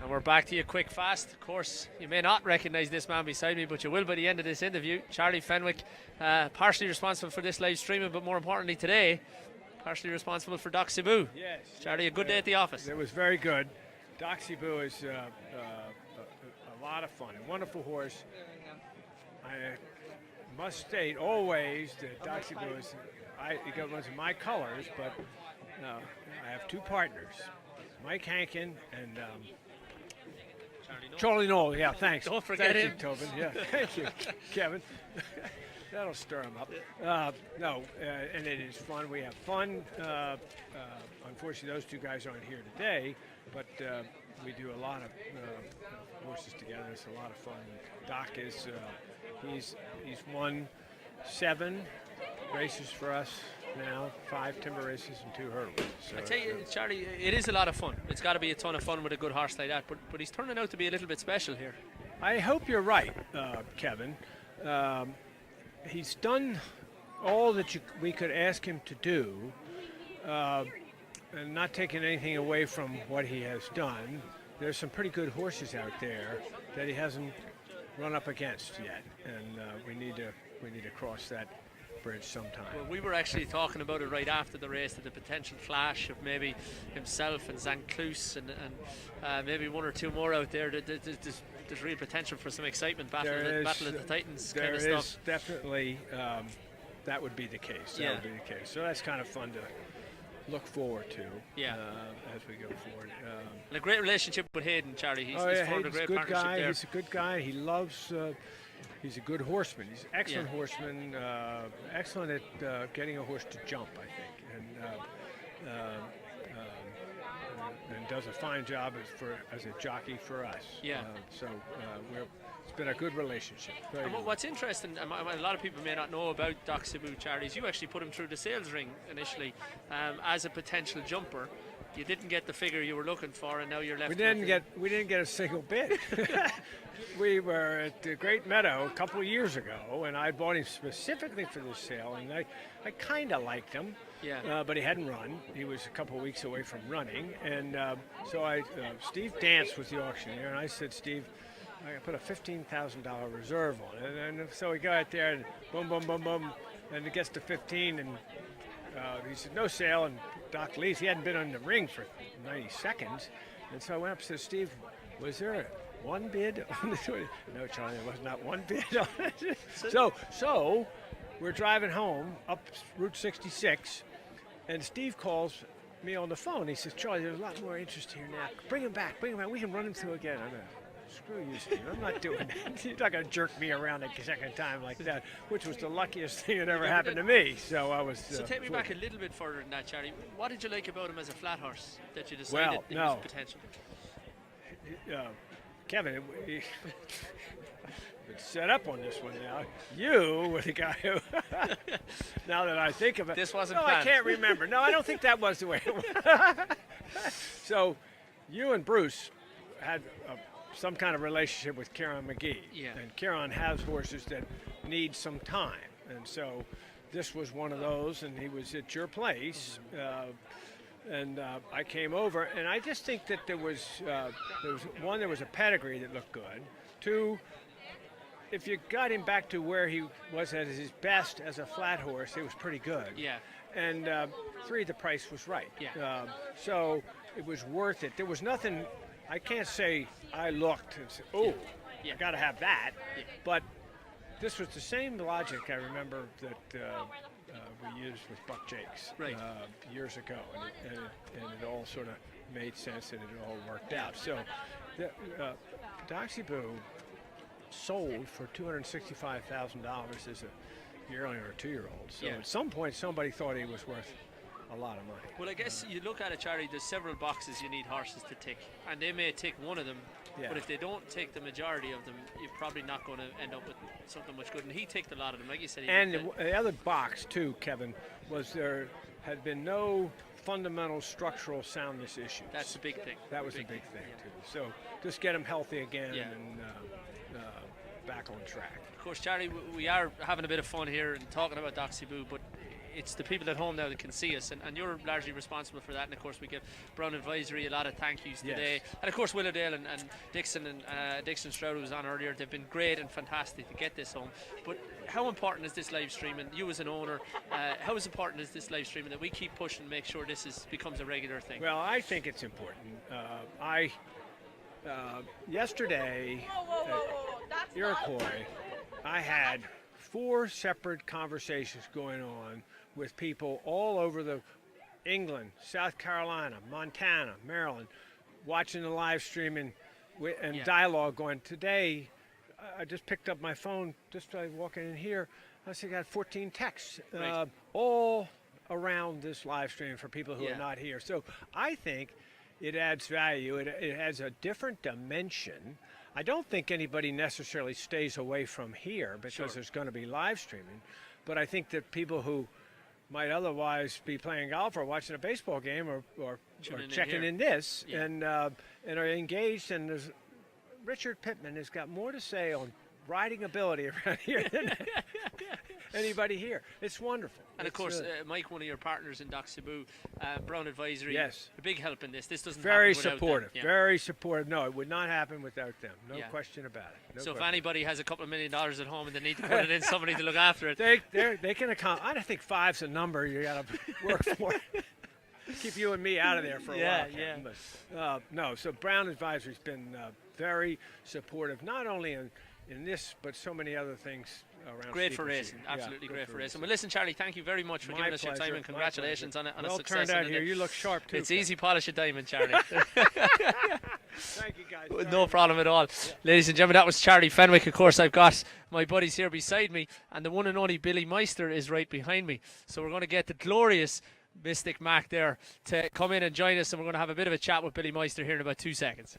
And we're back to you quick fast. Of course, you may not recognise this man beside me, but you will by the end of this interview. Charlie Fenwick, partially responsible for this live streaming, but more importantly today, partially responsible for Doc Cebu. Yes. Charlie, a good day at the office. It was very good. Doc Cebu is a lot of fun, a wonderful horse. I must state always that Doc Cebu is, he got one of my colors, but I have two partners, Mike Hankin and Charlie Knoll. Yeah, thanks. Don't forget him. Thank you, Tobin. Yeah, thank you, Kevin. That'll stir him up. And it is fun. We have fun. Unfortunately, those two guys aren't here today, but we do a lot of horses together. It's a lot of fun. Doc is he's won 7 races for us now, 5 timber races and 2 hurdles. So I tell you, Charlie, it is a lot of fun. It's got to be a ton of fun with a good horse like that, but he's turning out to be a little bit special here. I hope you're right, Kevin. He's done all that we could ask him to do, and not taking anything away from what he has done. There's some pretty good horses out there that he hasn't run up against yet, and we need to cross that bridge sometime. Well, we were actually talking about it right after the race, that the potential flash of maybe himself and Zancluse and maybe 1 or 2 more out there. There's real potential for some excitement, battle of the Titans kind of stuff. There is definitely, that would be the case. That would be the case. So that's kind of fun to look forward to as we go forward. And a great relationship with Hayden, Charlie. He's formed a great good partnership guy. there. He's a good guy. He loves. He's a good horseman. He's an excellent horseman. Excellent at getting a horse to jump, I think, and does a fine job as a jockey for us. It's been a good relationship. What's interesting, a lot of people may not know about Doc Cebu, Charlie, is you actually put him through the sales ring initially as a potential jumper. You didn't get the figure you were looking for, and now you're left. We didn't get a single bid. We were at the Great Meadow a couple of years ago, and I bought him specifically for this sale, and I kind of liked him. But he hadn't run. He was a couple of weeks away from running, and so Steve Dance was the auctioneer, and I said, Steve, I put a $15,000 reserve on it, and so we go out there and boom, boom, boom, boom, and it gets to 15, and he said no sale, and Doc leaves. He hadn't been on the ring for 90 seconds, and so I went up and said, Steve, was there one bid on this? No, Charlie, there was not one bid on it. So we're driving home up Route 66, and Steve calls me on the phone. He says, Charlie, there's a lot more interest here now. Bring him back. We can run him through again. I'm like, screw you, Steve. I'm not doing that. You're not going to jerk me around a second time like that, which was the luckiest thing that ever happened to me. So I was. So take me back a little bit further than that, Charlie. What did you like about him as a flat horse that you decided there was potential? Kevin, we set up on this one now. You were the guy who, now that I think of it. This wasn't planned. I can't remember. No, I don't think that was the way it was. So you and Bruce had some kind of relationship with Kieran McGee. And Kieran has horses that need some time. And so this was one of those, and he was at your place. And I came over, and I just think that there was a pedigree that looked good. 2, if you got him back to where he was at his best as a flat horse, it was pretty good. And 3, the price was right. So it was worth it. There was nothing. I can't say I looked and said, "Oh, I got to have that." But this was the same logic I remember that we used with Buck Jakes years ago, and it all sort of made sense, and it all worked out. So Doc Cebu sold for $265,000 as a yearling or a 2-year-old. So at some point, somebody thought he was worth a lot of money. Well, I guess you look at it, Charlie, there's several boxes you need horses to tick, and they may tick one of them, but if they don't take the majority of them, you're probably not going to end up with something much good. And he ticked a lot of them, like you said. And the other box, too, Kevin, was there had been no fundamental structural soundness issues. That's a big thing. That was a big thing, too. So just get him healthy again and back on track. Of course, Charlie, we are having a bit of fun here and talking about Doc Cebu, but it's the people at home now that can see us, and you're largely responsible for that. And of course, we give Brown Advisory a lot of thank yous today, and of course Willowdale and Dixon and Dixon Stroud, who was on earlier. They've been great and fantastic to get this home. But how important is this live streaming? You as an owner, how important is this live streaming that we keep pushing and make sure this becomes a regular thing? Well, I think it's important. Yesterday at Iroquois, I had 4 separate conversations going on with people all over England, South Carolina, Montana, Maryland, watching the live streaming and dialogue going. Today, I just picked up my phone just walking in here. I got 14 texts, all around this live stream for people who are not here. So I think it adds value. It adds a different dimension. I don't think anybody necessarily stays away from here because there's going to be live streaming. But I think that people who might otherwise be playing golf or watching a baseball game or checking in this and are engaged. And Richard Pittman has got more to say on riding ability around here than anybody here. It's wonderful. And of course, Mike, one of your partners in Doc Cebu, Brown Advisory, a big help in this. This doesn't very happen without supportive, them. very supportive. No, it would not happen without them. No question about it. So if anybody has a couple of $1 million at home and they need to put it in somebody to look after it, they can account. I think 5's a number you got to work for. Keep you and me out of there for a while. But, no, so Brown Advisory's been very supportive, not only in this, but so many other things around. Great for racing, absolutely great for racing. Well, listen, Charlie, thank you very much for giving us your time, and congratulations on a well success. Turned out here. You look sharp too. It's easy polish a diamond, Charlie. Thank you, guys. No problem at all. Ladies and gentlemen, that was Charlie Fenwick. Of course, I've got my buddies here beside me, and the one and only Billy Meister is right behind me. So we're going to get the glorious Mystic Mac there to come in and join us, and we're going to have a bit of a chat with Billy Meister here in about 2 seconds.